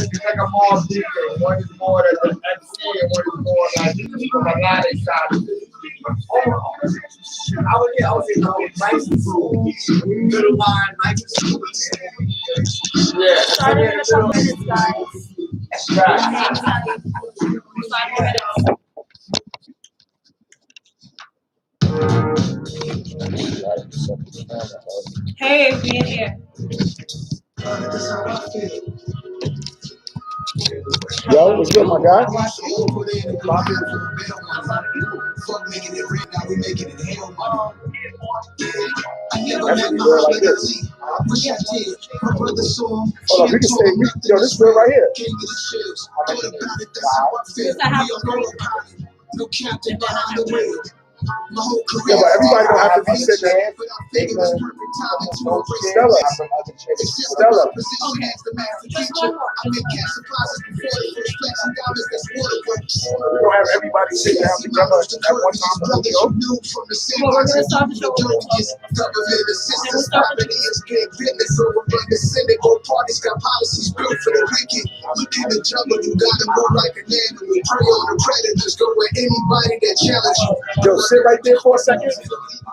is like a more deeper. One is more than the MC, and one is more like the melodic side of it. I would say no, nice and smooth. Middle line, nice and smooth. Yeah. Starting in a couple minutes, guys. Right. 5 more minutes. Hey, being here. Yo, what's good, my guy? Like this. Hold on, we can stay. Yo, this is real right here. Yeah, but everybody don't have to be sitting there. Stella. Stella. Okay. Just one more. We don't have everybody sitting down together at one time for the show. Well, we're going to start the show with we'll start with Yo, sit right there for a second.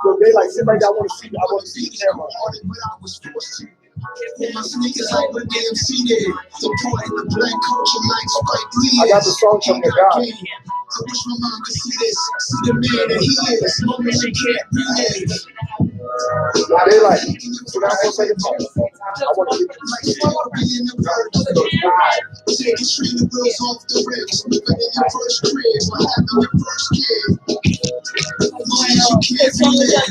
Yo, they like sit right there. I want to see the camera. I got the song from the guy. I wish my mom could see this, see the man that he is. Moment she can't relate. They like, so now for a second, I want to get taking street the wheels off the rims. Living in your first crib, what happened your first kid? Moment you can't relate.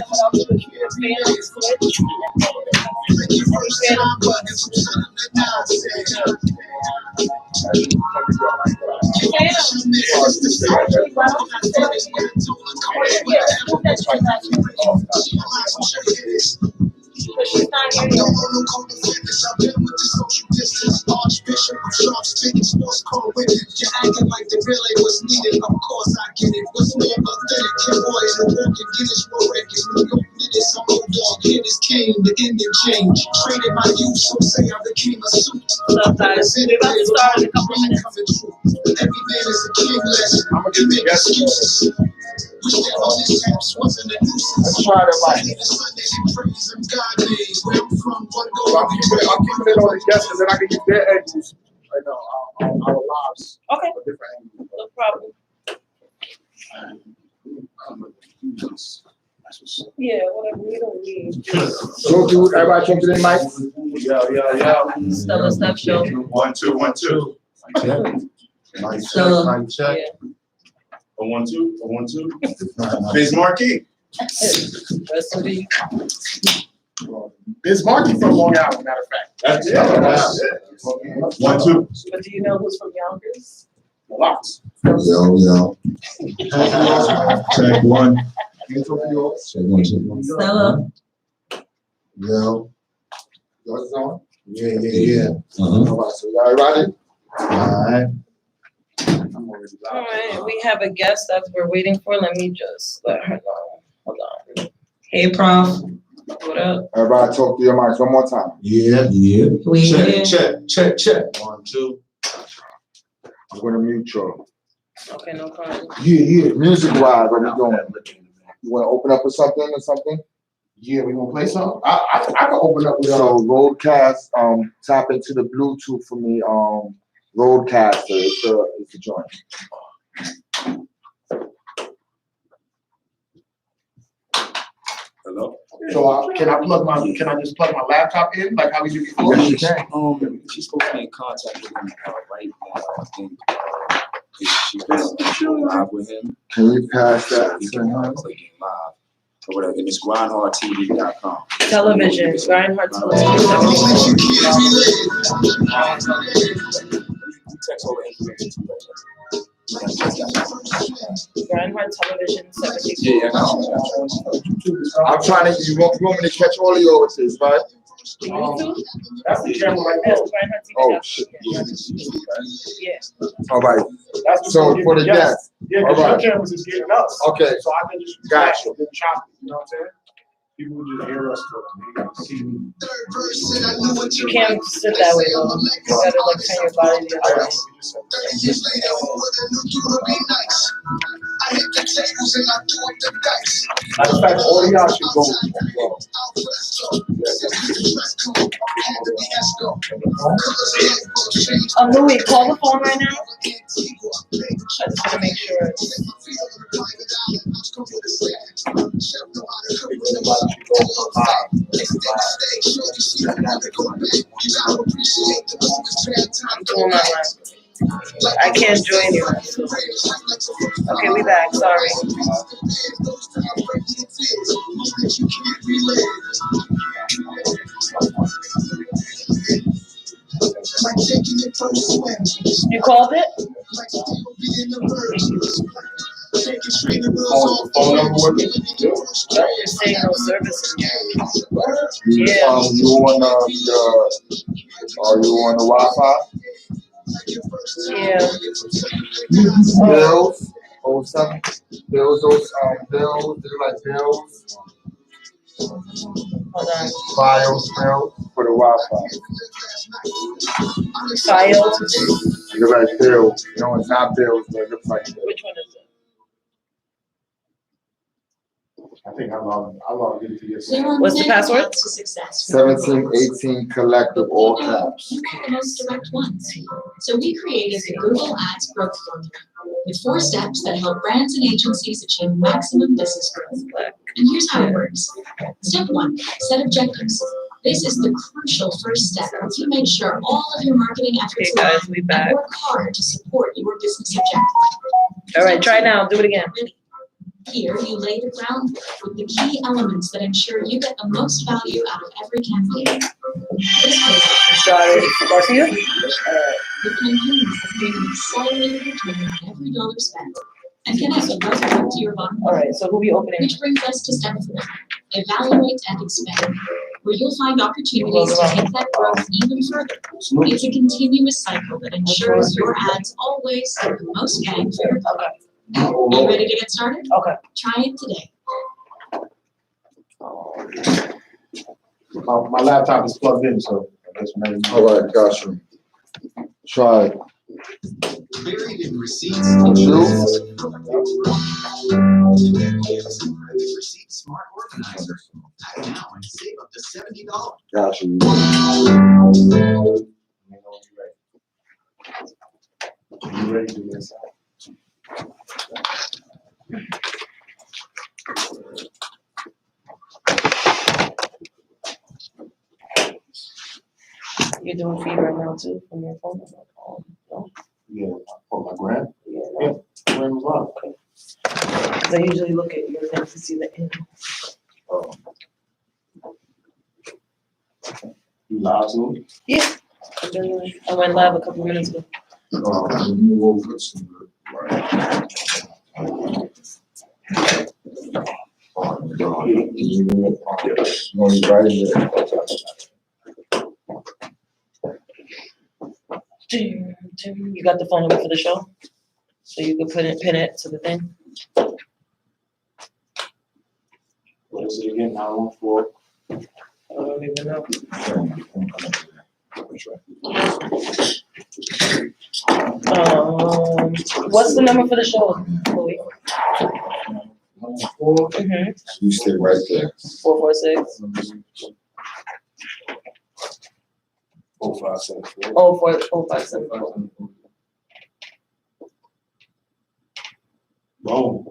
Like your first time, but it's something that nonsense. Archbishop of Sharp speaking sports call with it. You're acting like the relay was needed. Of course I get it. What's more authentic? Your boy is a walking Guinness World Records. New York minutes, I'm old dog. Hit his cane, the Indian change. Traded my youth, so say I became a suit. sometimes. We're about to start in a couple minutes. Every man is a king lesson. I'm gonna make excuses. Wish that all this taps wasn't a nuisance. Let's try to like. The Sunday and praise him God name. Where I'm from, one go. I'm keeping it on the guests, and then I can use their angles right now, our lives. Okay. For different angles. No problem. Yeah, whatever. We don't need. So, dude, everybody come to the mic. Yeah. Stella Steph Show. 1 2 1 2. Stella. Mic check. A 1 2. A 1 2. Biz Marquis. Rest of the Biz Markie from Long Island, matter of fact. That's it. 1 2. But do you know who's from Yonkers? Lots. Yo. Check one. Check one. Stella. Yo. Yours on? Yeah. All right, so y'all ready? Alright. All right, we have a guest that we're waiting for. Let me just let her know. Hold on. Hey, Prof. What up? Everybody talk to your mics one more time. Yeah. We here. Check. 1 2. I'm going to mute you. Okay, no problem. Yeah. Music wise, what we doing? You want to open up with something or something? Yeah, we gonna play something? I can open up with So Roadcast, tap into the Bluetooth for me. Roadcaster, it's a joint. Hello. So can I just plug my laptop in like how we did before? Yes, you can. She's supposed to be in contact with him right now. I think she's been live with him. Can we pass So that we to can him? click in live or whatever. And it's grindhardtv.com. Television. Reinhardt Television. Text over information to that. Reinhardt Television 72. Yeah. I'm trying to, you want me to catch all of yours, right? YouTube? That's the camera right there. Yes, Reinhardt TV. Oh, shit. Yeah. All right. That's So for the guests. Yeah, All because right. your cameras is getting us. Okay. So I can just Gotcha. chop it, you know what I'm saying? People would just hear us talk. They got to see me. You can't sit that way though. You gotta like turn your body the other way. 30 years later, who would've knew you would be nice? I hit the tables and I threw up the dice. Matter of fact, all y'all should go. Louis, call the phone right now. I just gotta make sure. I'm doing my life. I can't join you. So. Okay, we back. Sorry. You called it? Oh, phone number working? You're saying no service in here. You on the Wi-Fi? Yeah. Bills, 07. Bills, bills, do you like bills? Hold on. Files, bills for the Wi-Fi. Files. You look like bills. No, it's not bills, but it looks like bills. Which one is it? I think I logged into this. What's the password? 1718 collective, all caps. You are the most direct ones. So we created the Google Ads growth formula with 4 steps that help brands and agencies achieve maximum business growth. And here's how it works. Step 1, set objectives. This is the crucial first step as you make sure all of your marketing efforts Okay, guys, we and back. work hard to support your business objectives. All right, try now. Do it again. Here, you lay the groundwork with the key elements that ensure you get the most value out of every campaign. This way, Started. Garcia? the campaigns have been an accelerated return on every dollar spent and connect right to your bottom All line. right, so who we opening? Which brings us to step 4, evaluate and expand, where you'll find opportunities to take that growth even further. It's a continuous cycle that ensures your ads always have the most bang for your buck. You ready to get started? Okay. Try it today. My laptop is plugged in, so that's maybe. All right, got you. Try it. Buried in receipts. You? Receipt Smart Organizer. Add now and save up to $70. Got you. You ready to do this? You're doing feed right now too from your phone? No? Yeah, for my grand. Yeah, Yeah, no. grand was up. Okay. 'Cause I usually look at your thing to see the end. You live soon? Yeah. I went live a couple minutes ago. Move over to right. Yes. No, you right in there. You got the phone number for the show? So you can pin it to the thing? What is it again? 914. I don't even know. What's the number for the show, Louis? 4. Mm-hmm. You stay right there. 446. 4574. Oh, 457. Boom.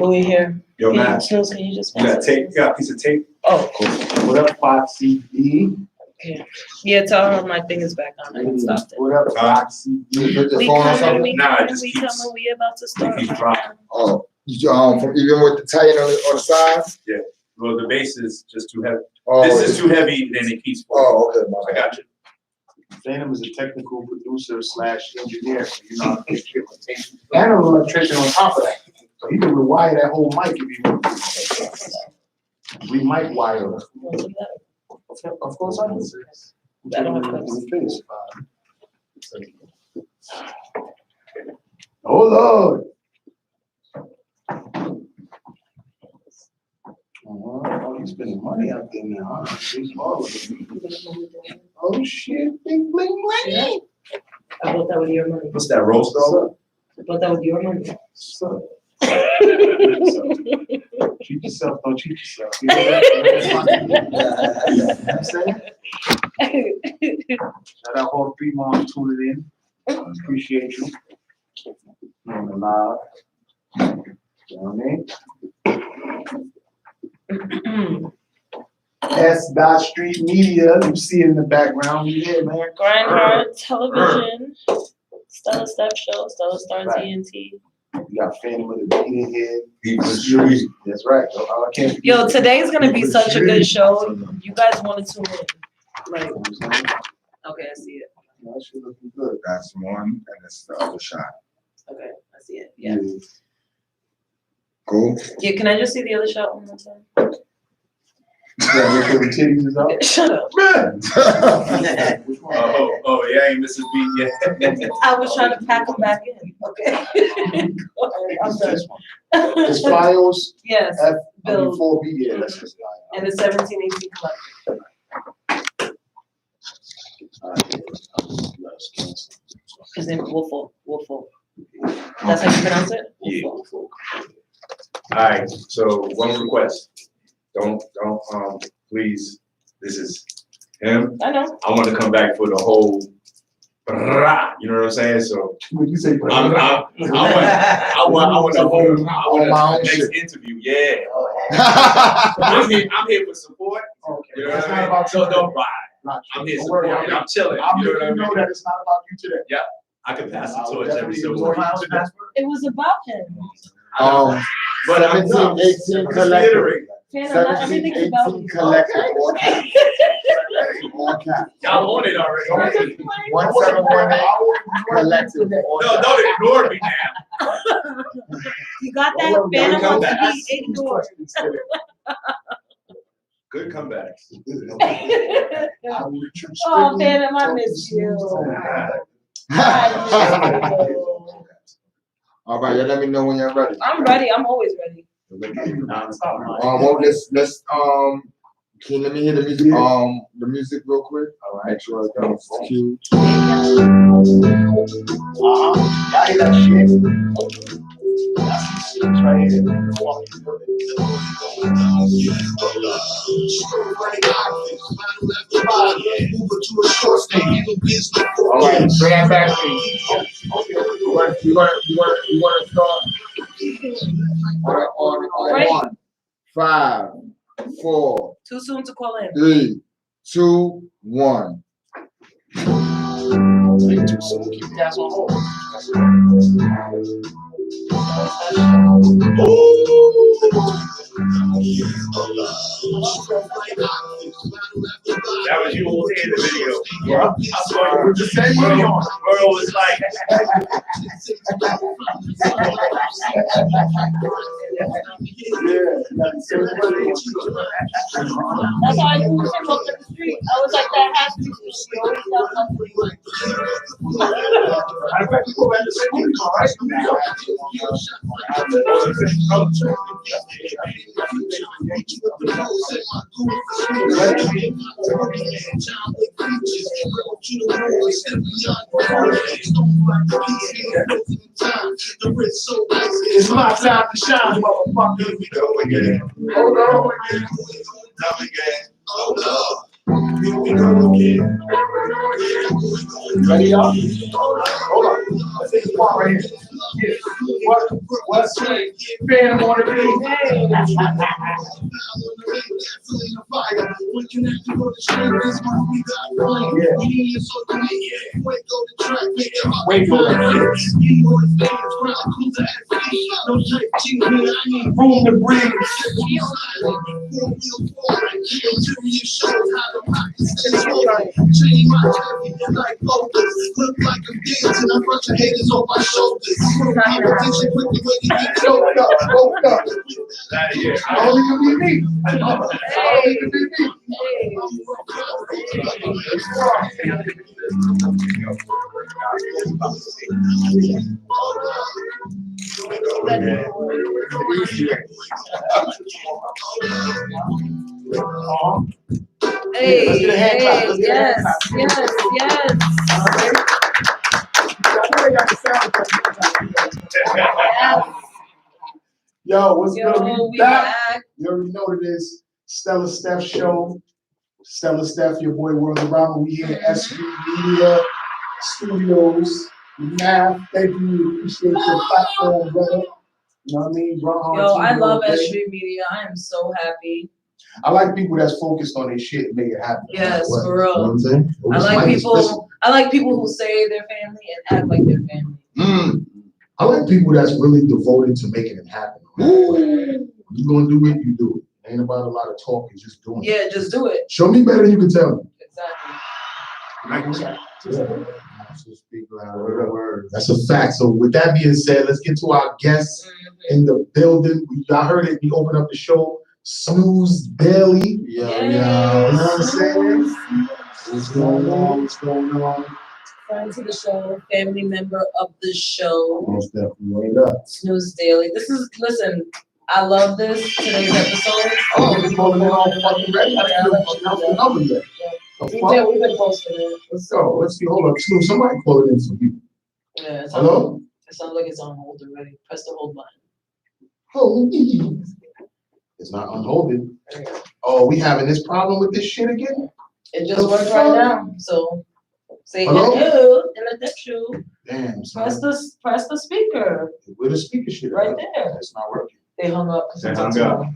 Louis here. Yo, Can man, Snooze, can you just? you got tape? You got a piece of tape? Oh, What up, Foxy D? yeah, tell her my thing is back on. I can stop it. What up, Foxy D? You put the We phone on coming, something? we Nah, it coming, just we keeps- coming, we about to start. keeps dropping. Oh, from even with the tighten on the side? Well, the base is just too heavy. Oh, This is too heavy, then it keeps falling. oh, okay, my I bad. got you. Phantom is a technical producer / engineer, so you know how to fix equipment. And an electrician on top of that. So he can rewire that whole mic if he wants. We mic wire. Of course I can. I don't have clips. Oh, Lord. You spending money out there now, huh? She's all of it. Oh shit, big bling money. I bought that with your money. What's that, roast dog? I bought that with your money. So, treat yourself, don't cheat yourself. You know that? You know what I'm saying? Shout out all three moms tuning in. Appreciate you. On the live. You know what I mean? S. Street Media, you see it in the background. Yeah, man. Grindhard Television, Stella Steph Show, Stella Star Right. TNT. You got Phantom of the Media here. People in the street. That's right. I can't forget Yo, that. today's gonna be People such a good street. show. You guys want to tune in. Like, You know what I'm saying? okay, I see it. That shit looking good. That's one, and it's the other shot. Okay, I see it. Yeah. Cool. Yeah, can I just see the other shot one more time? Yeah, make sure the titties is out. Shut up. Which one? Oh, yeah, I ain't missing beat yet. I was trying to pack them back in. Okay. Go ahead, I'm done. This one. It's Files Yes, F Bill. 4B. Yeah, that's just and the 1718 collection. His name is Wolfo. Wolfo. That's how you pronounce it? Yeah. Wolfo. Alright, so one request. Don't, please, this is him. I know. I want to come back for the whole, you know what I'm saying? So What you say? I want the whole, I On my want own the shit. next interview, yeah. I'm here for support. Okay. You know It's what not I about mean? you. Don't ride. Not you. I'm here Don't worry, supporting, I'm chilling. I'm You know what letting I you know mean? that it's not about you today. I can pass the I will torch every definitely so enjoy much. you today. It was about him. But I'm 17, 18 just collective. reiterating. Phantom, not 17, everything's about 18 you. collective. All caps. Y'all on it already. 1718 collective. No, don't ignore me now. You got that? Don't worry, Phantom don't wants to come be ignored. Good comebacks. Oh, Phantom, I miss you. I miss you. All right, y'all let me know when you're ready. I'm ready. I'm always ready. Well, let's can you let me hear the music real quick? All right, make sure it's cute. I hear that shit. That's the shit right here. All right, bring that back to me. You want to start on Right. 1, 5, 4, Too soon to call in. 3, 2, 1. Too soon. Keep the gas on hold. That was you all in the video. Yeah. I saw you. With the same money on. World was like, That's how I knew him up in the street. I was like, that has to be I bet you go back to the car, It's my time to shine, motherfucker. Hold on. Ready, y'all? Hold on. Let's take the part right here. Yeah. What's right? Phantom on the beat. Wait for it. Room to breathe. Look like I'm dancing, I brush the haters off my shoulders. Competition with the way you get choked up. Only can be me. Only can be me. Hey, Let's get a hand clap. hey, Let's get a hand yes, clap. yes, yes. Yo, what's Yo, good? we back. You already know what it is. Stella Steph Show. Stella Steph, your boy World Around. We here at SV Media Studios. Math, thank you. Appreciate your platform, brother. You know what I mean? Yo, I love S Street Media. I am so happy. I like people that's focused on their shit and make it happen. Yes, What? for real. You know what I'm saying? I like people who say they're family and act like they're family. I like people that's really devoted to making it happen. You gonna do it, you do it. Ain't about a lot of talking, just doing it. Yeah, just do it. Show me better than you can tell me. Exactly. That's a fact. So with that being said, let's get to our guests in the building. Y'all heard it. We opened up the show. Snooze Daily. Yeah. You know what I'm saying? What's going on? What's going on? Friend to the show, family member of the show. Most definitely. Wait up. Snooze Daily. Listen, I love this. Today's episode. Oh, we're calling it all fucking ready. I didn't even announce the number yet. We've been posting it. Let's go. Let's see. Hold up. Snooze, somebody call it in for you. Yeah, Hello? It sounds like it's on hold already. Press the hold button. Oh, it's not unholding. Oh, we having this problem with this shit again? It just worked right now. So say Hello? hello in the dip shoe. Damn. Press the speaker. Where the speaker shit right there. It's not working. They hung up. They hung up.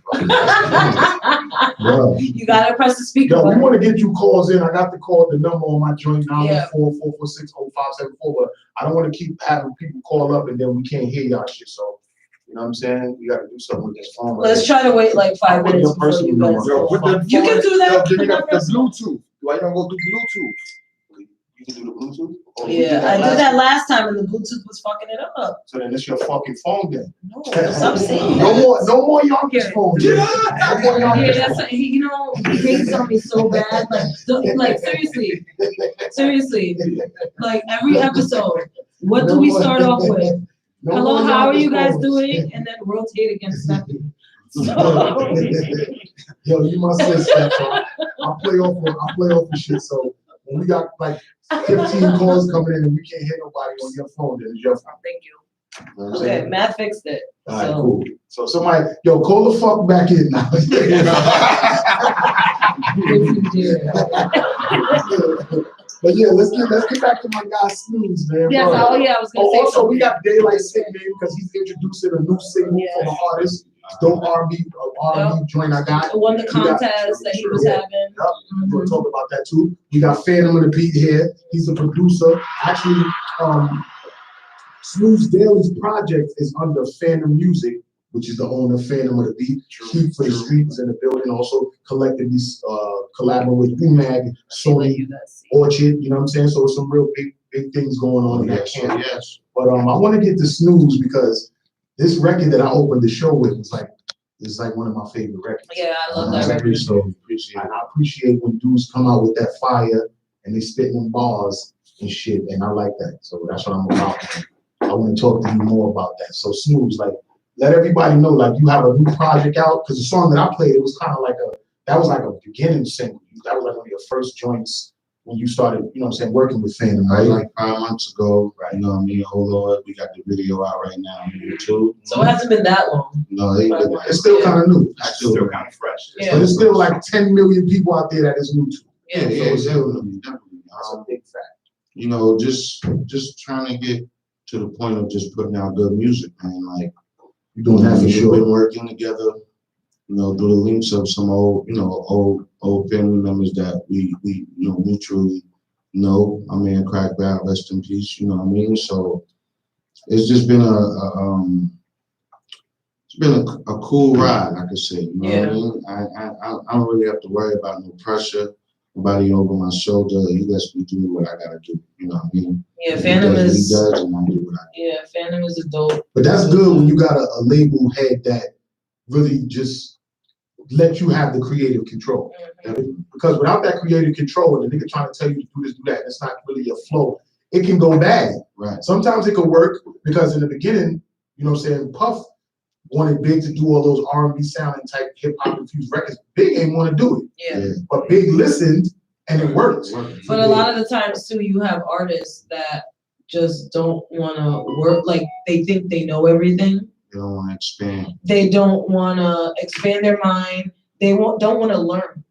Bro. You gotta press the speaker. Yo, we button. want to get you calls in. I got the call, the number on my joint now, Yeah. 444-446-0574, but I don't want to keep having people call up and then we can't hear y'all shit. So, you know what I'm saying? We got to do something with this phone. Let's try to wait like 5 minutes before you guys Yo, call. with the You can do that. Yo, give me the Numbers. Bluetooth. Do I even go do Bluetooth? You can do the Bluetooth? Oh, Yeah, I did that last time and the Bluetooth was fucking it up. So then it's your fucking phone then. No, stop saying No that. more Yonkers phone. Get out! No more Yeah, Yonkers that's phone. he hates on me so bad. Like seriously. Like every episode, what do we start off with? No Hello, more how are Yonkers you guys phones. doing? And then rotate against nothing. So, Yo, you must say that, so I play off the shit. So when we got like 15 calls coming in and we can't hear nobody on your phone, then it's your phone. thank you. You know what I'm Okay, saying? Matt fixed it. All right, cool. So somebody, yo, call the fuck back in now. But yeah, let's get back to my guy Snooze, man. Yes, bro. I was gonna say Also, something. we got Daylight Sick Man because he's introducing a new single from an artist. Dope R&B joint I got. Won the contest that he was having. Yep. We're gonna talk about that too. We got Phantom of the Beat here. He's a producer. Actually, Snooze Daily's project is under Phantom Music, which is the owner of Phantom of the Beat. Heat for the Streets in the building. Also collectively collaborating with UMAG, Sony, Orchard. You know what I'm saying? So it's some real big things going on in that camp. Yes. But I want to get to Snooze because this record that I opened the show with is like one of my favorite records. Yeah, I love that record. So I appreciate when dudes come out with that fire and they spitting them bars and shit, and I like that. So that's what I'm about. I want to talk to you more about that. So Snooze, like, let everybody know, like, you have a new project out, because the song that I played, it was kind of like a beginning single. That was like one of your first joints when you started, you know what I'm saying, working with Phantom, right? Like 5 months ago, right? You know what I mean? Oh Lord, we got the video out right now on YouTube. So it hasn't been that long. No, It's still kind of new. Still kind of fresh. Yeah. But there's still like 10 million people out there that is new to. Yeah. Yeah, So it's still definitely. That's a big fact. You know, just trying to get to the point of just putting out good music, man. Like, You're doing that for we've sure. been working together, you know, through the links of some old family members that we mutually know. I mean, Crack Bad, rest in peace. You know what I mean? So it's just been a cool ride, I could say. You know what I mean? I don't really have to worry about no pressure, nobody over my shoulder. He lets me do what I gotta do. You know what I mean? Yeah, Phantom He is. does, and I do what I do. Yeah, Phantom is a dope. But that's good when you got a label head that really just let you have the creative control. Because without that creative control, and the nigga trying to tell you to do this, do that, and it's not really your flow, it can go bad. Right. Sometimes it can work because in the beginning, You know what I'm saying? Puff wanted Big to do all those R&B sounding type hip hop infused records. Big ain't want to do it. Yeah. But Big listened and it worked. But a lot of the times too, you have artists that just don't want to work. Like they think they know everything. They don't want to expand. They don't want to expand their mind. They don't want to learn.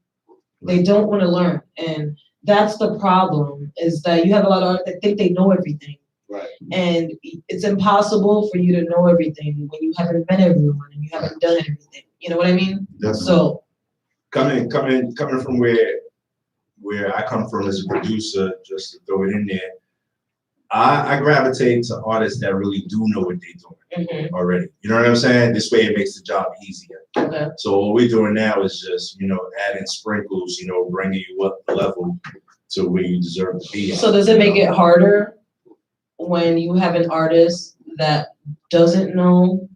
They don't want to learn, and that's the problem. Is that you have a lot of artists that think they know everything. Right. And it's impossible for you to know everything when you haven't met everyone and you haven't done everything. You know what I mean? Definitely. So coming from where I come from as a producer, just to throw it in there, I gravitate to artists that really do know what they're doing already. You know what I'm saying? This way it makes the job easier. okay. So what we're doing now is just, adding sprinkles, bringing you up the level to where you deserve to be. So does it make it harder when you have an artist that doesn't know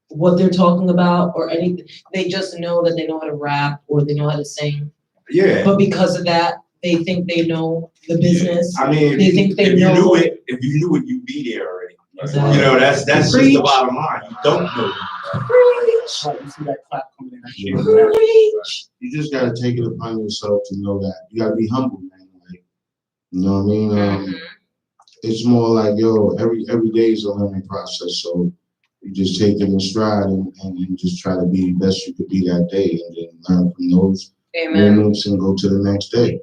what they're talking about or anything? They just know that they know how to rap or they know how to sing. Yeah. But because of that, they think they know the business. I mean, They think they if know. if you knew it, you'd be there already. Exactly. That's just the bottom line. You don't know. Right, you see that clap coming in. Preach. You just gotta take it upon yourself to know that you gotta be humble, man. Like, you know what I mean? It's more like, every day is a learning process. So you just take it in stride and just try to be the best you could be that day, and then learn from those moments and go to the next day.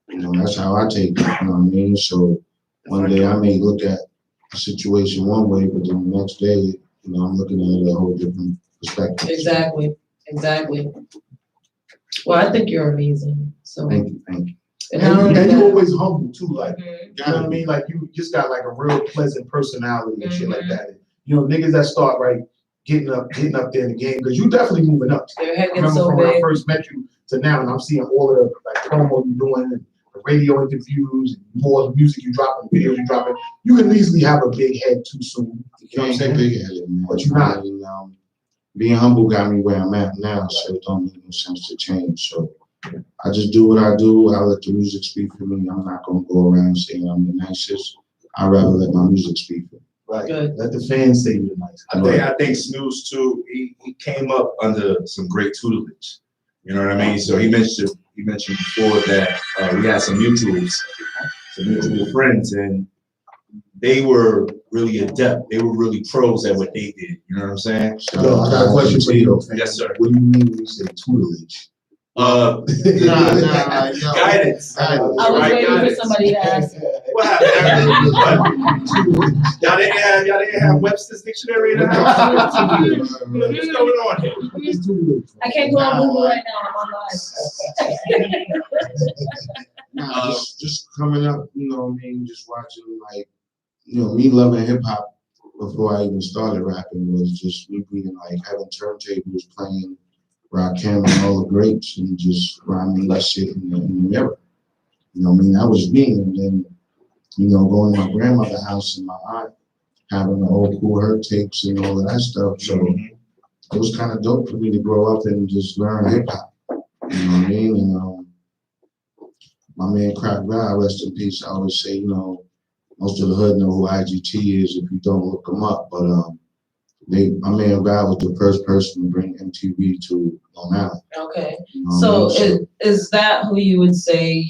That's how I take it. You know what I mean? So one day I may look at a situation one way, but then the next day, I'm looking at it a whole different perspective. Exactly. Well, I think you're amazing. So Thank you. And you're always humble too, like, you know what I Gotta be. mean? Like you just got like a real pleasant personality and shit like that. Niggas that start getting up there in the game, because you definitely moving up. Your head I gets remember so from when I big. first met you to now, and I'm seeing all of the promo you're doing and the radio interviews, and more music you dropping, videos you dropping. You can easily have a big head too soon. You know what I'm saying? Big-headed, man. But you're not. Being humble got me where I'm at now, so it don't make no sense to change. So I just do what I do. I let the music speak for me. I'm not gonna go around saying I'm the nicest. I'd rather let my music speak for me. Right. Good. Let the fans say you're nice. I think Snooze too. He came up under some great tutelage. You know what I mean? So he mentioned before that we had some mutual friends, and they were really adept. They were really pros at what they did. You know what I'm saying? Yo, I got a question for you, fam. Yes, sir. What do you mean when you say tutelage? Guidance. I was waiting for somebody to ask. What happened? Y'all didn't have Webster's dictionary in the house? What's going on here? I can't go on Google right now. I'm on live. Just coming up, just watching, like, me loving hip hop before I even started rapping was just me being like having turntables, playing Rakim and all the greats, and just rhyming that shit in the mirror. That was me. And then, going to my grandmother's house and my aunt having the old Cool Herc tapes and all of that stuff. So it was kind of dope for me to grow up and just learn hip hop. You know what I mean? And my man Crack Val, rest in peace. I always say, most of the hood know who IGT is if you don't look them up. But my man Val was the first person to bring MTV to Long Island. Okay. So Is that who you would say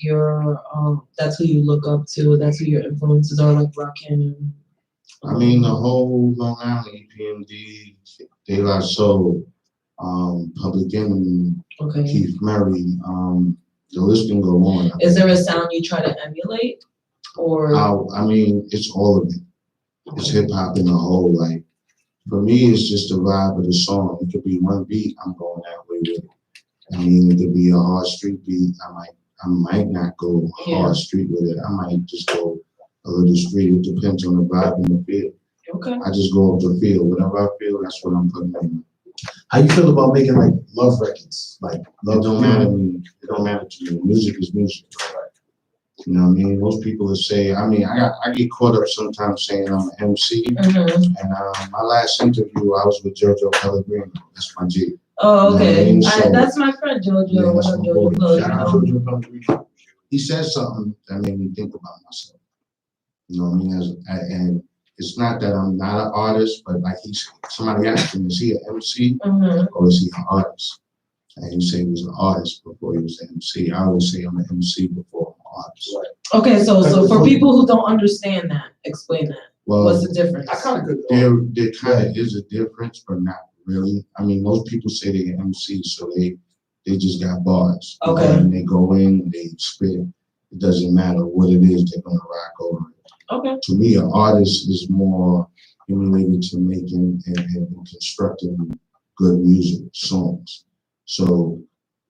that's who you look up to? That's who your influences are, like Rakim? I mean, the whole Long Island, EPMD, De La Soul, Public Enemy, Keith Murray, the list can go on. Is there a sound you try to emulate? Or I mean, it's all of it. It's hip hop in the whole. Like, for me, it's just the vibe of the song. It could be one beat, I'm going that way with it. I mean, it could be a hard street beat. I might not go hard street with it. I might just go a little street. It depends on the vibe and the feel. Okay. I just go off the feel. Whatever I feel, that's what I'm putting in. How you feel about making like love records? Like love It don't matter to me. It don't matter to me. Music is music. You know what I mean? Most people will say, I get caught up sometimes saying I'm an MC. And my last interview, I was with JoJo Pellegrino. That's my G. Oh, okay. You know what I mean? That's my friend JoJo. Yeah, What that's up, my boy. JoJo? Shout out to JoJo Pellegrino. He said something that made me think about myself. You know what I mean? And it's not that I'm not an artist, but like somebody asked him, is he an MC Mhm. or is he an artist? And he said he was an artist before he was an MC. I always say I'm an MC before I'm an artist. Right. Okay, so for people who don't understand that, explain that. Well, What's the difference? I kind of could. there kind of is a difference, but not really. I mean, most people say they're MC, so they just got bars. Okay. And they go in, they spit. It doesn't matter what it is, they're gonna rock over it. Okay. To me, an artist is more related to making and constructing good music, songs. So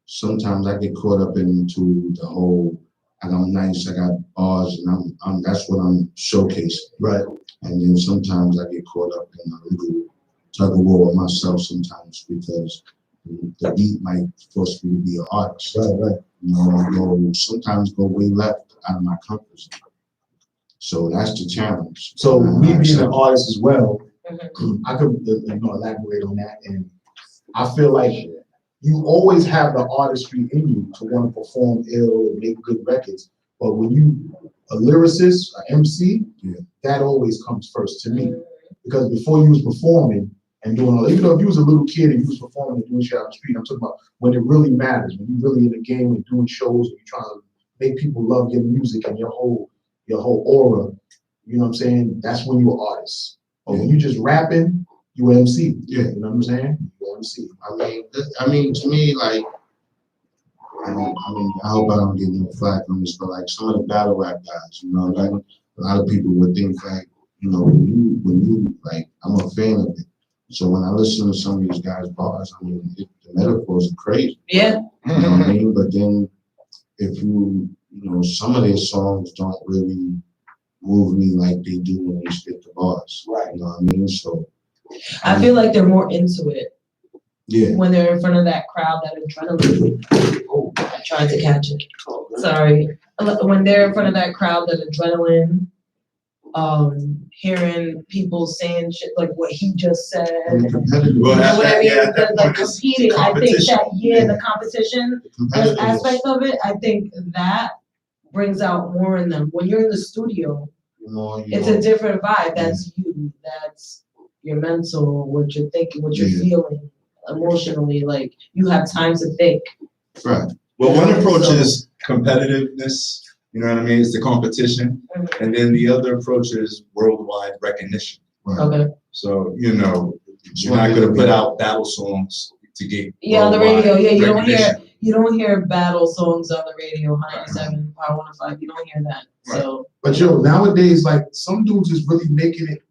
sometimes I get caught up into the whole, I'm nice, I got bars, and I'm that's what I'm showcasing. Right. And then sometimes I get caught up in a little tug of war with myself sometimes because the beat might force me to be an artist. Right. You know, sometimes go way left out of my comfort zone. So that's the challenge. So me being an artist as well, Mhm. I could elaborate on that, and I feel like you always have the artistry in you to want to perform ill and make good records. But when you a lyricist, an MC, that always comes first to me. Because before you was performing and doing all, even though if you was a little kid and you was performing and doing shit on the street, I'm talking about when it really matters, when you really in the game and doing shows and you're trying to make people love your music and your whole aura, you know what I'm saying? That's when you're an artist. But when you just rapping, you an MC. Yeah. You know what I'm saying? You an MC. I mean, to me, like, I hope I don't get no flack on this, but like some of the battle rap guys, you know, like a lot of people would think like, you know, when you like, I'm a fan of it. So when I listen to some of these guys' bars, I mean, the metaphors are crazy. Yeah. You know what I mean? But then if you know, some of their songs don't really move me like they do when they spit the bars. Right. You know what I mean? So I feel like they're more into it yeah. when they're in front of that crowd, that adrenaline. Oh, I tried to catch it. Sorry. When they're in front of that crowd, that adrenaline, hearing people saying shit like what he just said. And the competitive. Well, You know what I mean? at that Like point, it's competing. I think competition. that, the competition competitive aspect of it, I think that brings out more in them. When you're in the studio, it's a different vibe. That's you. That's your mental, what you're thinking, what you're feeling emotionally. Like you have time to think. Right. Well, one approach is competitiveness. You know what I mean? It's the competition, and then the other approach is worldwide recognition. Right. Okay. So you know, you're not going to put out battle songs to get on the radio. Yeah, recognition. you don't hear battle songs on the radio. 97 Power 105. You don't hear that. Right. So. But yo, nowadays, like some dudes is really making it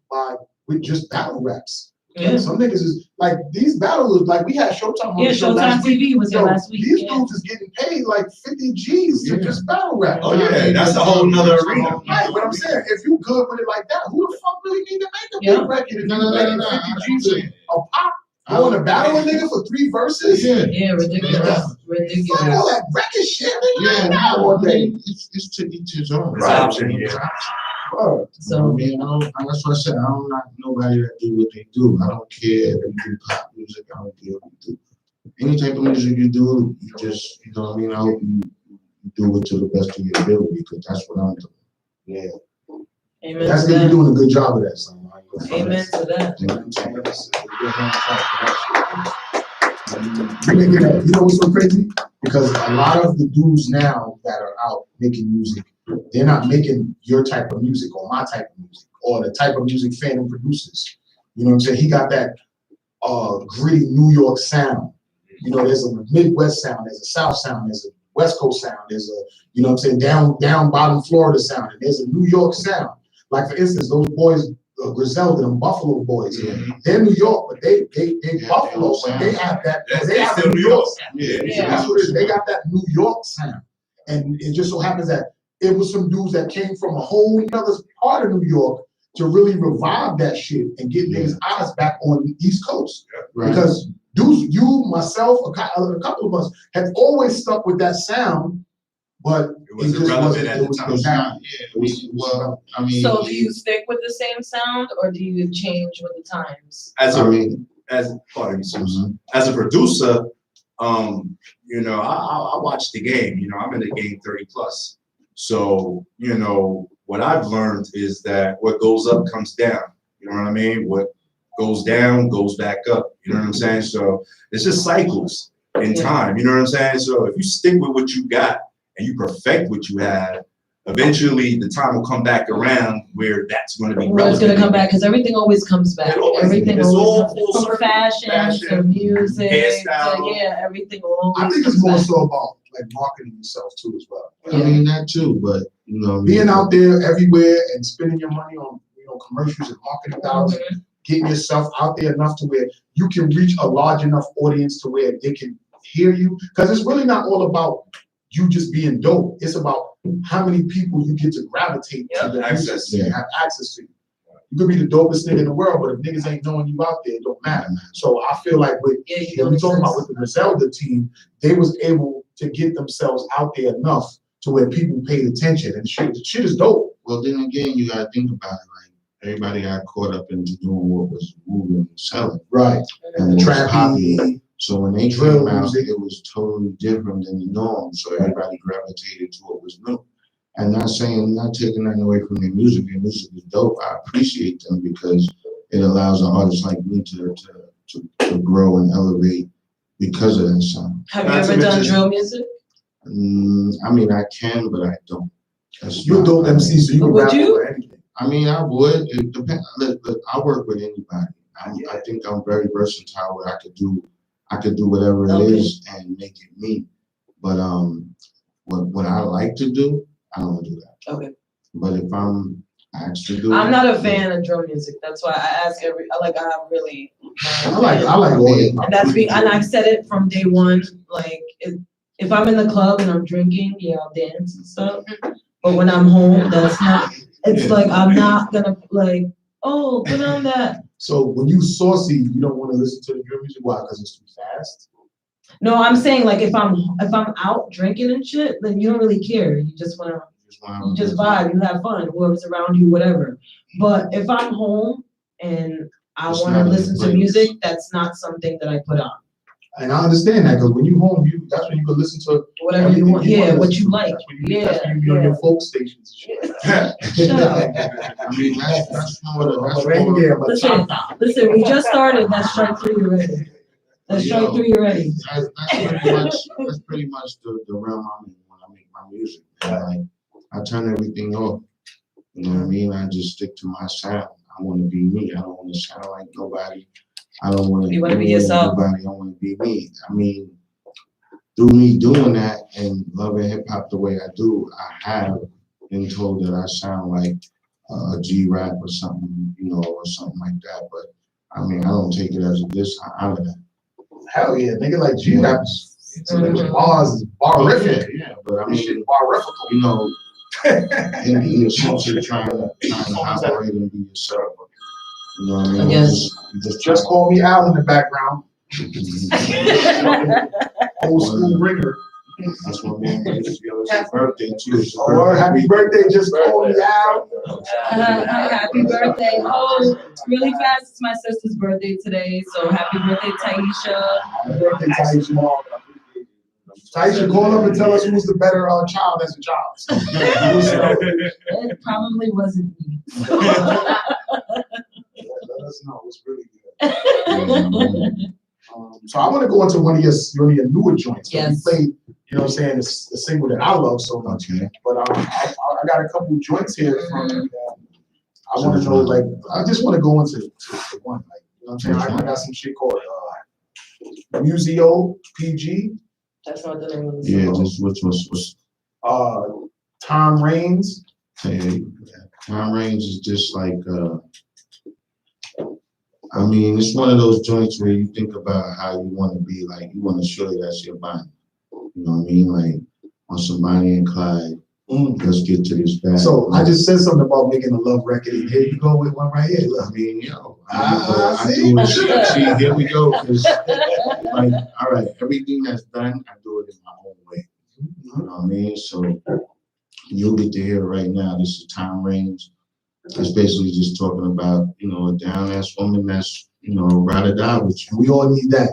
with just battle raps. Yeah. Some niggas is like these battles, like we had Showtime on the show Showtime last week. TV was here last week. These dudes is getting paid like 50 G's to just battle rap. Oh yeah, that's a whole nother arena. Right, but I'm saying if you good with it like that, who the fuck really need to make a big record if you making 50 G's a pop? I want to battle a nigga for 3 verses? Yeah, ridiculous. Ridiculous. Fuck all that record shit. Yeah, now it's to each his own. It's option, yeah. So, I mean, that's what I said. I don't knock nobody that do what they do. I don't care if you do pop music. I don't care what you do. Any type of music you do, you just, you know what I mean? I hope you do it to the best of your ability because that's what I'm doing. Yeah. Amen That's to good. You're that. doing a good job of that, son. Amen to that. You know what's so crazy? Because a lot of the dudes now that are out making music, they're not making your type of music or my type of music or the type of music Phantom produces. You know what I'm saying? He got that gritty New York sound. You know, there's a Midwest sound, there's a South sound, there's a West Coast sound, there's a, you know what I'm saying, down bottom Florida sound, and there's a New York sound. Like for instance, those boys, Griselda and Buffalo boys, they're New York, but they Buffalo, but they have that, they have the New York sound. Yeah. That's what it is. They got that New York sound. And it just so happens that it was some dudes that came from a whole other part of New York to really revive that shit and get niggas' eyes back on the East Coast. Right. Because dudes, you, myself, a couple of us have always stuck with that sound, but It wasn't relevant at the time. Well, I mean. So do you stick with the same sound or do you change with the times? Pardon me, Susan. As a producer, you know, I watch the game. You know, I'm in the game 30 plus. So, you know, what I've learned is that what goes up comes down. You know what I mean? What goes down goes back up. You know what I'm saying? So it's just cycles in time. You know what I'm saying? So if you stick with what you got and you perfect what you have, eventually the time will come back around where that's going to be Well, it's relevant. gonna come back because everything always comes back. It always- Everything it's always all comes full from circle. fashion to Fashion, music hairstyle. to everything always. I think it's comes more back. so about like marketing yourself too as well. I mean that too, but you know, Being out there everywhere and spending your money on commercials and marketing dollars, getting yourself out there enough to where you can reach a large enough audience to where they can hear you. Because it's really not all about you just being dope. It's about how many people you get to gravitate to the Access. music and have access to you. You could be the dopest nigga in the world, but if niggas ain't knowing you out there, it don't matter. So I feel like with you we talking about with the Griselda team, they was able to get themselves out there enough to where people paid attention, and the shit is dope. Well, then again, you gotta think about it. Like everybody got caught up into doing what was moving and selling, Right. and The what was trap popular. beat, So when they drill came out, music. it was totally different than the norm. So everybody gravitated to what was new. And not taking nothing away from their music. Their music is dope. I appreciate them because it allows an artist like me to grow and elevate because of that sound. Have you Not to ever done mention- drill music? I mean, I can, but I don't. That's You're a not dope my MC, thing. so you can Would rap you? over anything. I mean, I would. It depends. Look, I work with anybody. I think I'm very versatile where I could do whatever it is and make it me. But what I like to do, I don't do that. Okay. But if I'm asked to do I'm it, not a fan of drill music. That's why I ask I really. I like all hip hop. And and I've said it from day one. Like if I'm in the club and I'm drinking, I'll dance and stuff. But when I'm home, that's not. It's like I'm not gonna like. Oh, put on that. So when you saucy, you don't want to listen to the drill music. Why? Because it's too fast. No, I'm saying like if I'm out drinking and shit, then you don't really care. You just wanna. You just vibe, you have fun, whoever's around you, whatever. But if I'm home and I It's want to not listen to in music, that's not something that I put on. And I understand that because when you home, that's when you can listen to Whatever you everything want, wanna what listen you to. like. That's when you be on your folk stations and shit. Shut up. I mean, that's more. Listen, we just started that strike three already. That strike three already. That's pretty much the realm I'm in when I make my music. Like I turn everything off. You know what I mean? I just stick to my sound. I want to be me. I don't want to sound like nobody. I don't want to. You want to be yourself. Nobody. I want to be me. I mean, through me doing that and loving hip hop the way I do, I have been told that I sound like a G-rap or something, or something like that. But I mean, I don't take it as a diss. I honor that. Hell yeah, nigga like G-raps. So bars is barific. Yeah, but I This mean, shit barifical. in the sense of trying to operate and be yourself. You know what I mean? Yes. Just call me Al in the background. Old school ringer. That's what man is. It's your birthday too. Or happy birthday, just call me Al. Happy birthday. Oh, really fast. It's my sister's birthday today. So happy birthday, Taisha. Happy birthday, Taisha. Taisha, call up and tell us who's the better child as a child. It probably wasn't me. Let us know. It's really good. So I want to go into one of your newer joints. So Yes. you played, the single that I love so much. Okay. But I got a couple joints here from you that I want to know. Like, I just want to go into to one. Like, you know what I'm saying? I got some shit called Museo PG. That's not the name of the Yeah, song. this which was Tom Raines. Time range is just like I mean, it's one of those joints where you think about how you want to be, like you want to show you that's your body. You know what I mean? Like on some Bonnie and Clyde. Let's get to this bag. So I just said something about making a love record, and here you go with one right here. Look. I mean, yo, see? see, here we go. 'Cause, like, all right, everything that's done, I do it in my own way. You know what I mean? So you'll get to hear it right now. This is Time Range. It's basically just talking about, a down-ass woman that's, ride or die with you. We all need that.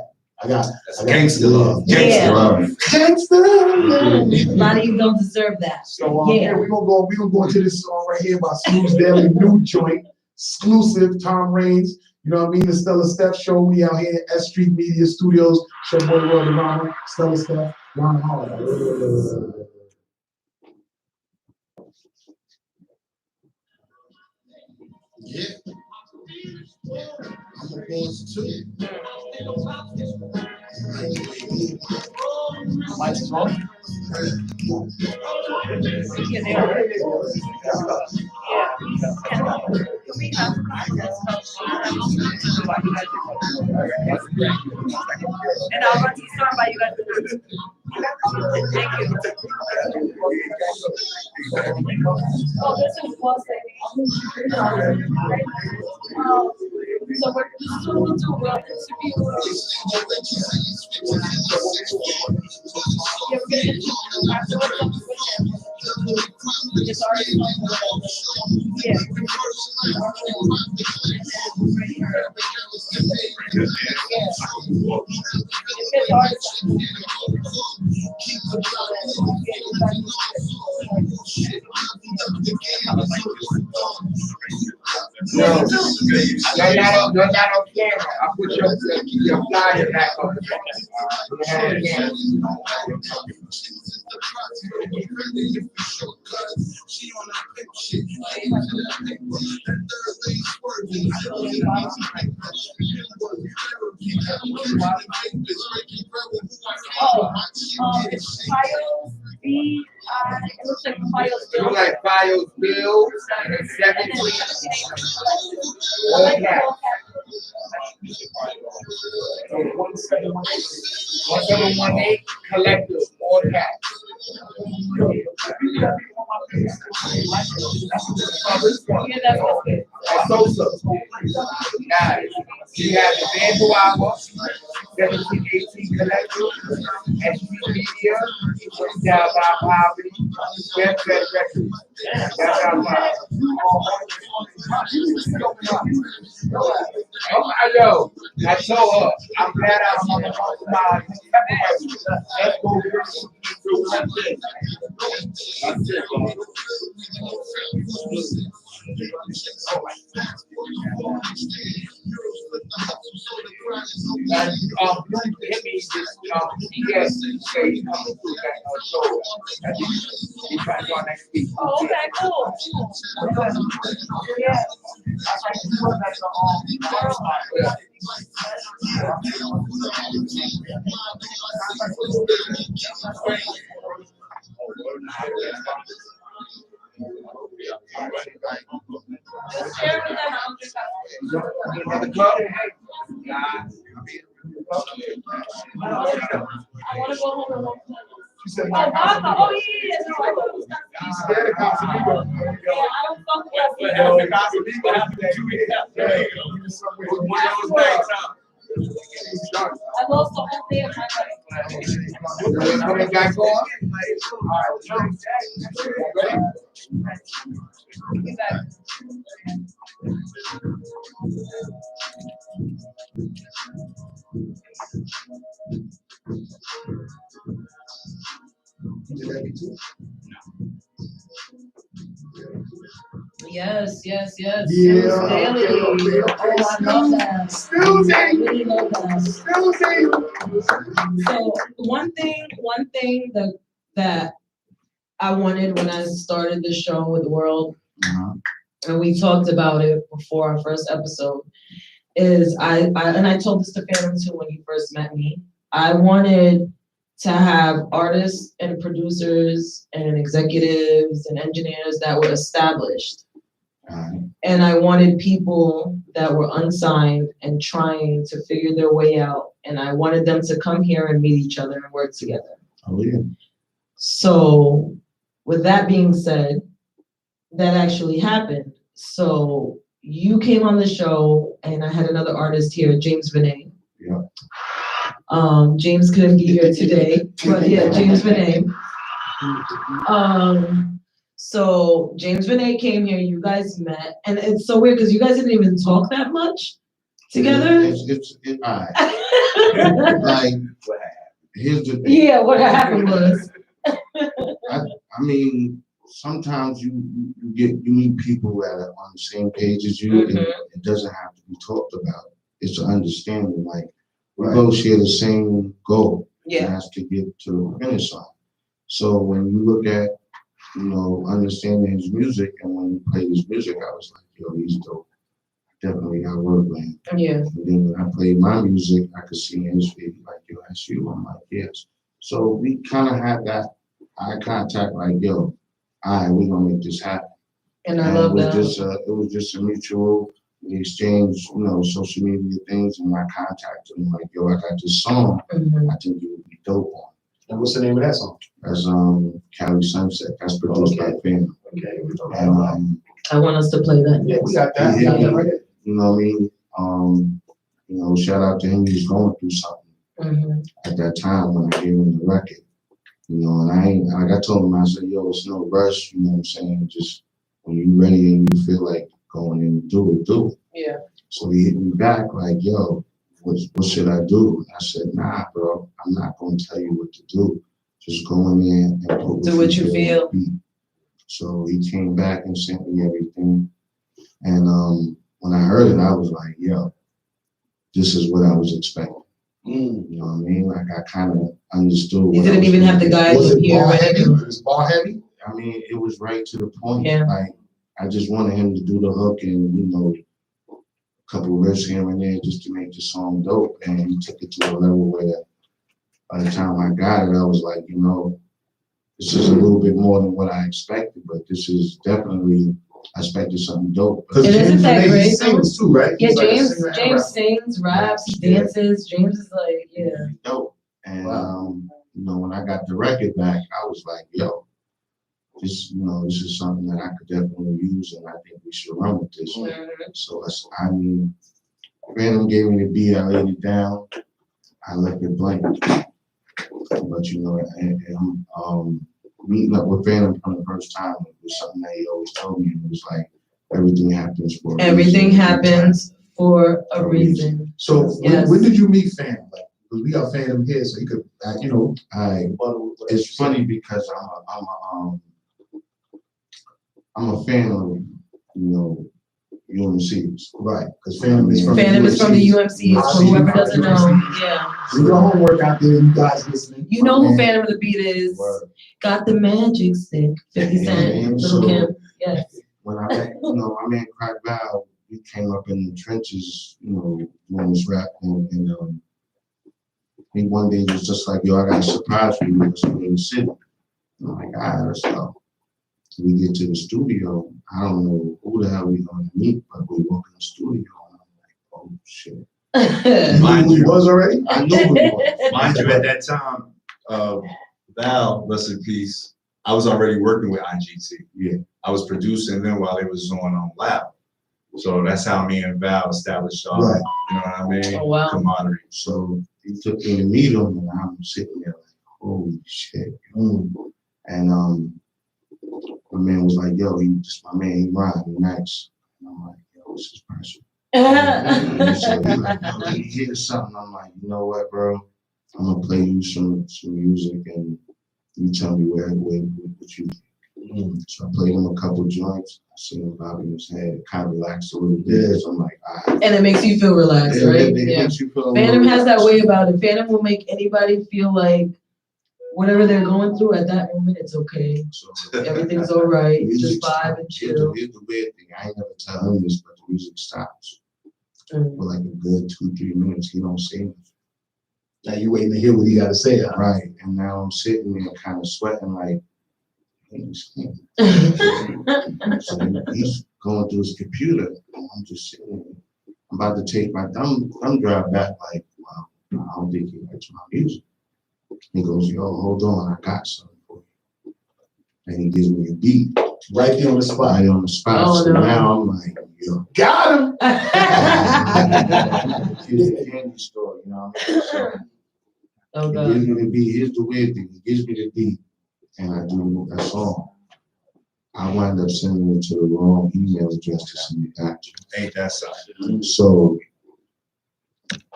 That's gangster love. Yeah. Gangster love. Gangsta. A lot of you don't deserve that. So Yeah. yeah, we gonna go into this song right here by Snoop's Daily New Joint, exclusive Tom Raines. You know what I mean? The Stella Steph Show. We out here at S Street Media Studios. Show boy the world around. Stella Steph. Ron Holiday. Yeah. I'm a boss too. Lights is on. And I'll run to the store and buy you guys the food. Thank you. Oh, this is plus so we're just going to well interview. Yeah, we're gonna interview afterwards. It's already yeah. You're not on camera. I'll put your flyer back on. It's Files B. It looks like Files You Bill. like Files Bill and 17. All caps. 1718 collective, all caps. Yeah, that's what's good. That's Sosa. Nice. You have the Vanguard, 1718 collective, and Street Media, Down by Poverty, Steph Records. That's our vibe. Oh, yo, I told her, I'm glad I'm on the phone. Let's go through something. That's it, bro. And hit me this yes, say coming through that show. And he trying to go next week. Oh, okay, cool. Yeah. Just share with them. I'm just Another club? Nah. I want to go home and watch She said, Oh, my Baka. Oh, yeah. No, I thought it was He's scared of Casamigo. Yeah, I don't fuck with that. I lost the whole day of my life. Coming back on? Be back. Yes. Yeah, Snoop's Daily. okay. Oh, I love that. Still I really love that. Still So one thing that I wanted when I started the show with the world, and we talked about it before our first episode, is I told this to Phantom too when you first met me. I wanted to have artists and producers and executives and engineers that were established. And I wanted people that were unsigned and trying to figure their way out. And I wanted them to come here and meet each other and work together. Oh, yeah. So with that being said, that actually happened. So you came on the show and I had another artist here, James Vinay. Yeah. James couldn't be here today, but yeah, James Vinay. So James Vinay came here, you guys met, and it's so weird because you guys didn't even talk that much together? All right. Like, here's the thing. Yeah, what happened was. I mean, sometimes you meet people that are on the same page as you, and it doesn't have to be talked about. It's an understanding. Like, we both share the same goal. Yeah. And that's to get to the finish line. So when you look at, understanding his music, and when you play his music, I was like, yo, he's dope. Definitely got work with him. Yeah. And then when I played my music, I could see in his face, like, yo, that's you. I'm like, yes. So we kind of had that eye contact, like, yo, all right, we're gonna make this happen. And I love that. It was just a mutual. We exchanged, social media things, and I contacted him like, yo, I got this song. I think you would be dope on. And what's the name of that song? That's Cali Sunset. That's produced by Fam. Okay, we talking And about. I want us to play that. Yeah, we got that. Yeah. We got that right there. you know what I mean? Shout out to him. He was going through something at that time when I gave him the record. And I told him, I said, yo, it's no rush, you know what I'm saying? Just when you're ready and you feel like going in and do it. Yeah. So he hit me back like, yo, what should I do? And I said, nah, bro, I'm not going to tell you what to do. Just go in there and do what you feel. So he came back and sent me everything. And when I heard it, I was like, yo, this is what I was expecting. You know what I mean? Like, I kind of understood. You didn't even have to guide Was you it here. ball heavy? Was it ball heavy? I mean, it was right to the point. Yeah. Like, I just wanted him to do the hook and, a couple of riffs here and there just to make the song dope. And he took it to a level where by the time I got it, I was like, this is a little bit more than what I expected, but this is definitely, I expected something dope. Because And isn't that great? He sings too, right? Yeah, He's like a singer and James rapper. sings, raps, he dances. James is like, yeah. Dope. And when I got the record back, I was like, yo, this is something that I could definitely use, and I think we should run with this. So Random gave me the beat, I laid it down, I left it blank. But meeting up with Phantom for the first time, it was something that he always told me. It was like, everything happens for a reason. Everything happens for a reason. So Yes. when did you meet Phantom? Like, because we got Phantom here, so he could, It's funny because I'm a fan of, UMCs. Right, because Phantom is from Phantom is from the UMCs, for whoever doesn't know. Yeah. Do your homework out there, you guys listening. You know who Phantom of the Beat is. Word. Got the magic stick, 50 Cent, And Little so- Kim. Yes. When I met, my man Crack Val, we came up in the trenches, doing this rap, and he one day was just like, yo, I got a surprise for you, let's go to the city. And I'm like, all right, let's go. We get to the studio, I don't know who the hell we gonna meet, but we walk in the studio, and I'm like, oh shit. Mind you, was already? I knew it was. Mind you, at that time, Val, rest in peace, I was already working with IGT. Yeah. I was producing them while it was on Loud. So that's how me and Val established our, Right. you know what I mean? Oh, wow. Camaraderie. So he took me to meet him, and I'm sitting there like, holy shit. And my man was like, yo, my man, he rhymed, he nice. And I'm like, yo, this is personal. And so he like, yo, he hears something. I'm like, you know what, bro? I'm gonna play you some music, and you tell me what you think. So I played him a couple joints. I seen him bobbing his head, kind of relaxed a little bit. Yeah. So I'm like, all right. And it makes you feel relaxed, Yeah, right? it Yeah. makes you feel a Phantom little has that relaxed. way about it. Phantom will make anybody feel like whatever they're going through at that moment, it's okay. So, Everything's all right. music Just vibe and chill. Here's the weird thing. I ain't never tell him this, but the music stops for like a good 2-3 minutes. He don't say anything. Now you waiting to hear what he got to say, huh? Right. And now I'm sitting there kind of sweating like, so he's going through his computer, and I'm just sitting there. I'm about to take my thumb drive back, like, wow, I don't think he likes my music. He goes, yo, hold on, I got something for you. And he gives me a beat. Right there on the spot. Right on the spot. Oh, So no. now I'm like, yo. Got him! It's a candy store, you know what I mean? So Oh, he God. gives me the beat. Here's the weird thing. He gives me the beat, and I do that song. I wind up sending it to the wrong email address to send it back to. Ain't that something? So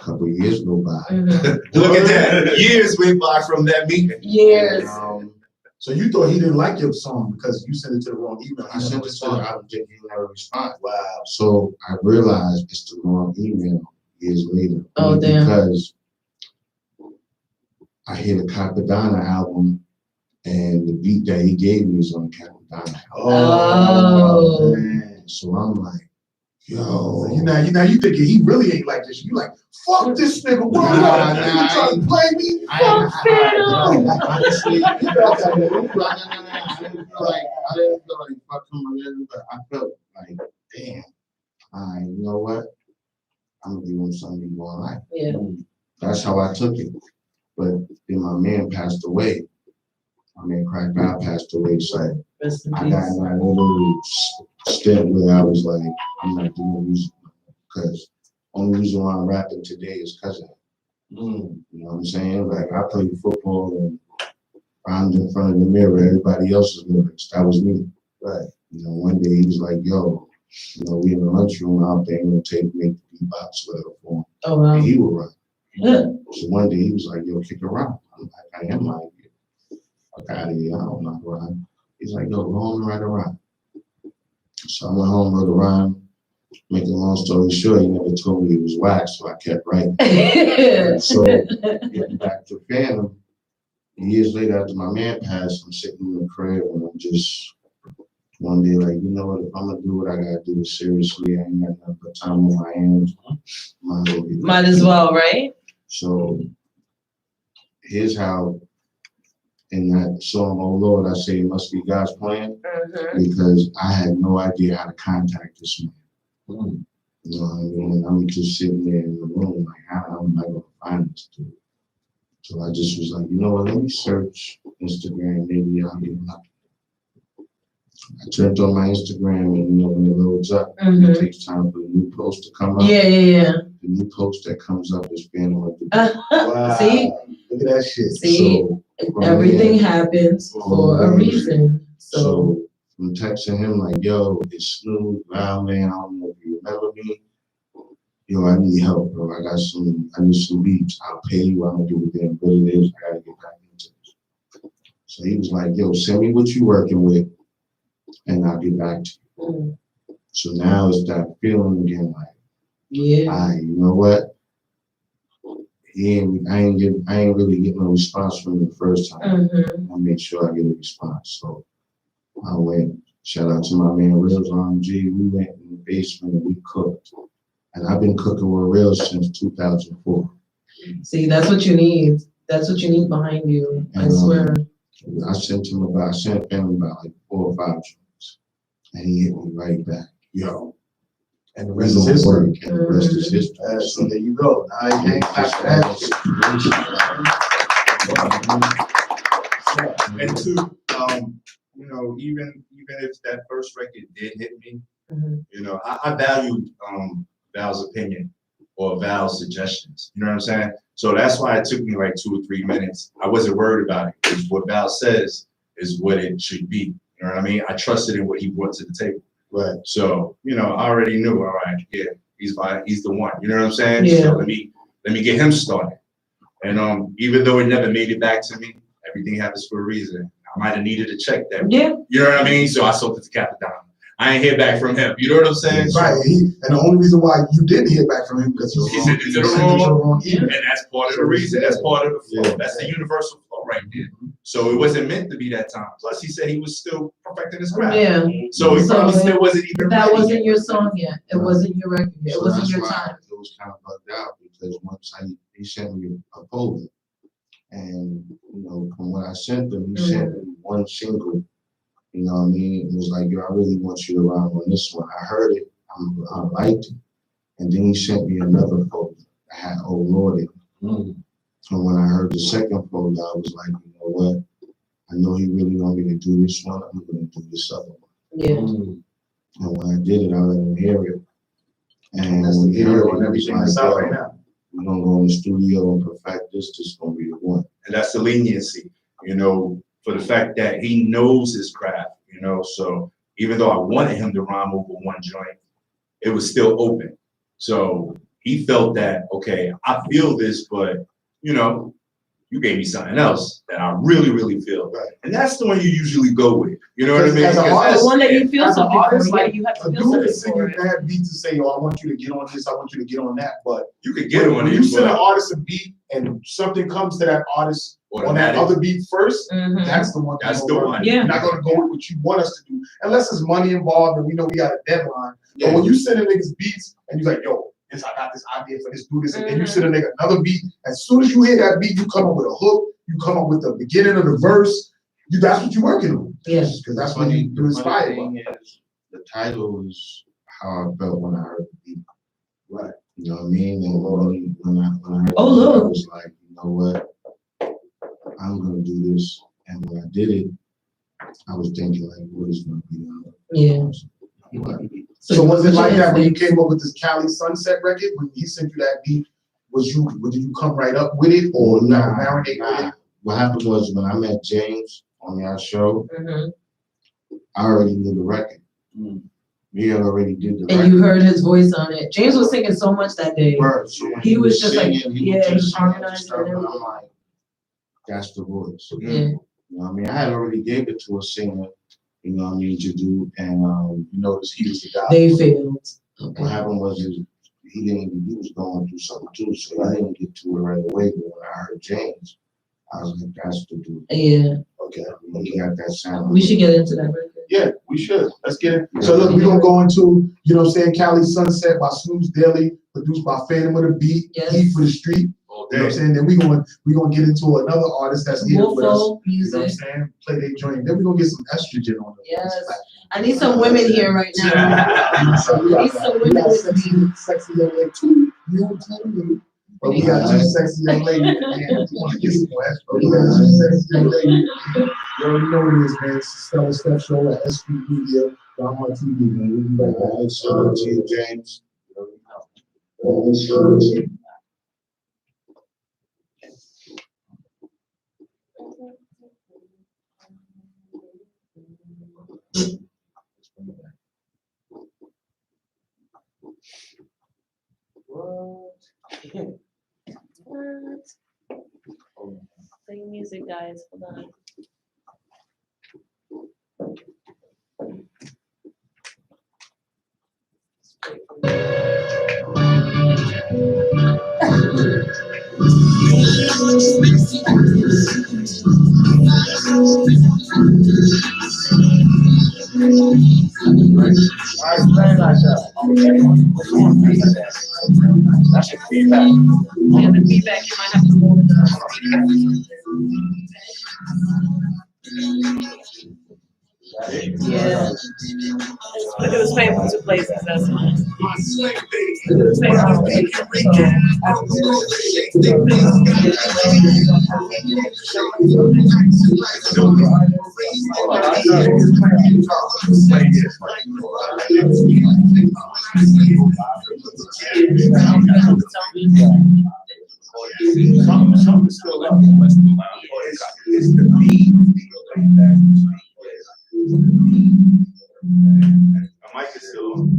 couple of years go by. Look at that. Years went by from that meeting. Years. So you thought he didn't like your song because you sent it to the wrong email. I sent it to him, I didn't have a response. Wow. So I realized it's the wrong email years later. Oh, damn. Because I hear the Capadonna album, and the beat that he gave me is on Capadonna. Oh. Man. So I'm like, yo. So you thinking he really ain't like this. You like, fuck this nigga. What you trying to play me? Fuck Phantom. Honestly, I didn't feel like fucking my nigga, but I felt like, damn, you know what? I'm gonna give him something he gonna like. Yeah. That's how I took it. But then my man passed away. My man Crack Bow passed away. So Rest in I got peace. in that little step where I was like, I'm not doing music because only reason why I'm rapping today is because of him. You know what I'm saying? Like I played football and I'm in front of the mirror, everybody else's lyrics. That was me. Right. You know, one day he was like, yo, you know, we in the lunchroom out there and make the beatbox whatever for him. Oh, wow. And he would run. Yeah. So one day he was like, yo, kick a rock. I'm like, I am like, fuck out of here, I don't know how to rhyme. He's like, yo, go home and write a rhyme. So I went home, wrote a rhyme. Make a long story short, he never told me it was whack, so I kept writing. So getting back to Phantom, years later after my man passed, I'm sitting in the crib and I'm just one day like, you know what, if I'm gonna do what I gotta do seriously, I ain't got nothing but time on my hands. Might as well, right? So here's how in that song, Oh Lord, I say it must be God's plan, because I had no idea how to contact this man. You know what I mean? I'm just sitting there in the room, like, how am I gonna find this dude? So I just was like, you know what, let me search Instagram, maybe I'll get lucky. I turned on my Instagram and, you know, when it loads up, it takes time for the new post to come up. Yeah. The new post that comes up is Phantom of the Wow. See? Look at that shit. See? So, Everything happens for a reason. So I'm texting him like, yo, it's Snoop, wow man, I don't know if you remember me. Yo, I need help, bro. I need some beats. I'll pay you, I don't give a damn what it is. I gotta get back into this. So he was like, yo, send me what you working with and I'll get back to you. So now it's that feeling again, like, you know what? I ain't really getting no response from him the first time. I made sure I get a response. So I went, shout out to my man Reels RMG. We went in the basement and we cooked. And I've been cooking with Reels since 2004. See, that's what you need. That's what you need behind you. And, I swear. I sent him about 4 or 5 joints. And he hit me right back. Yo. And the rest is history. And the rest is history. So there you go. Now you ain't got that shit. And two, you know, even if that first record did hit me, you know, I value Val's opinion or Val's suggestions. You know what I'm saying? So that's why it took me like 2 or 3 minutes. I wasn't worried about it. Because what Val says is what it should be. You know what I mean? I trusted in what he brought to the table. Right. So, you know, I already knew, all right, yeah, he's the one. You know what I'm saying? Yeah. So let me get him started. And even though it never made it back to me, everything happens for a reason. I might have needed a check that week. You know what I mean? So I sold it to Capadonna. I ain't hear back from him. You know what I'm saying? Right. And the only reason why you didn't hear back from him because he sent it to the wrong email. And that's part of the reason. That's part of the flow. Yeah. That's the universal flow right there. So it wasn't meant to be that time. Plus he said he was still perfecting his craft. Yeah. So he probably still wasn't even That ready wasn't yet. your song yet. It wasn't your record. It So wasn't that's your why time. It was kind of bugged out because once he sent me a folder, and you know, from what I sent him, he sent me one single. You know what I mean? It was like, yo, I really want you to rhyme on this one. I heard it, I liked it, and then he sent me another folder that had Oh Lord in it. And when I heard the second folder, I was like, you know what? I know he really want me to do this one. I'm gonna do this other one. Yeah. And when I did it, I let him hear it. And That's when the he heard video it, and he was everything like, that's out yo, right now. we're gonna go in the studio and perfect this. This is gonna be the one. And that's the leniency, you know, for the fact that he knows his craft, you know. So even though I wanted him to rhyme over one joint, it was still open. So he felt that, okay, I feel this, but you know, you gave me something else that I really, really feel. Right. And that's the one you usually go with. You know what I mean? As an Because artist, The one that you feel as an something artist, for, yeah, like, you have to a feel dude something is singing for it. bad beats to say, "Yo, I want you to get on this, I want you to get on that." But you could get on when it, you send an but artist a beat and something comes to that artist on that automatic. other beat first, Mhm. that's the one. That's you're the gonna one. run. Yeah. You're not gonna go with what you want us to do, unless there's money involved and we know we got a deadline. Yeah. But when you send a niggas beats and you're like, "Yo, this I got this idea for this, do this," and then you send a nigga another beat. As soon as you hear that beat, you come up with a hook. You come up with the beginning of the verse. That's what you're working on. Yes. Because that's when you inspired. Thing is, the title is how I felt when I heard the beat. Right. You know what I mean? And when I heard Oh, the beat, I look. was like, you know what? I'm gonna do this. And when I did it, I was thinking like, what is gonna be on Yeah. it? So was it like that when you instincts. came up with this Cali Sunset record? When he sent you that beat, did you come right up with it or marinate with it? What happened was when I met James on our show, Mhm. I already knew the record. We had already did the And record. you heard his voice on it. James was singing so much that day. Word. So when He was just like, singing, yeah, just he was singing harmonizing stuff, and and I'm everything. like, that's the voice. Yeah. You know what I mean? I had already gave it to a singer, you know what I mean, to do, and you notice he was the guy. They failed. What Okay. happened was he was going through something too, so I didn't get to it right away. But when I heard James, I was like, that's the dude. Yeah. Okay. He got that sound. We should get into that record. Yeah, we should. Let's get it. So look, we're gonna go into, you know what I'm saying, Cali Sunset by Snoop's Daily, produced by Phantom of the Beat, Yes. Heat for the Street. all You know what I'm day. saying? Then we're gonna get into another artist that's here with us. Wolfo You know what I'm music. saying? Play their joint. Then we're gonna get some estrogen on it. Yes. I need some women here right now. So we I need got, some we women got with me. sexy young lady too. You too. But we got two sexy young ladies, man. We wanna get some more estrogen. We got two sexy young ladies. You already know what it is, man. It's the Stella Steph Show at SP Media, on TV, man. We'll be right back. Shout out to you, James. What? Playing music, guys. Hold on. Yeah, the feedback, you might have to move it Yeah. It was playing from two places, that's why. It was playing from two Something's still up. It's the beat. My mic is still on.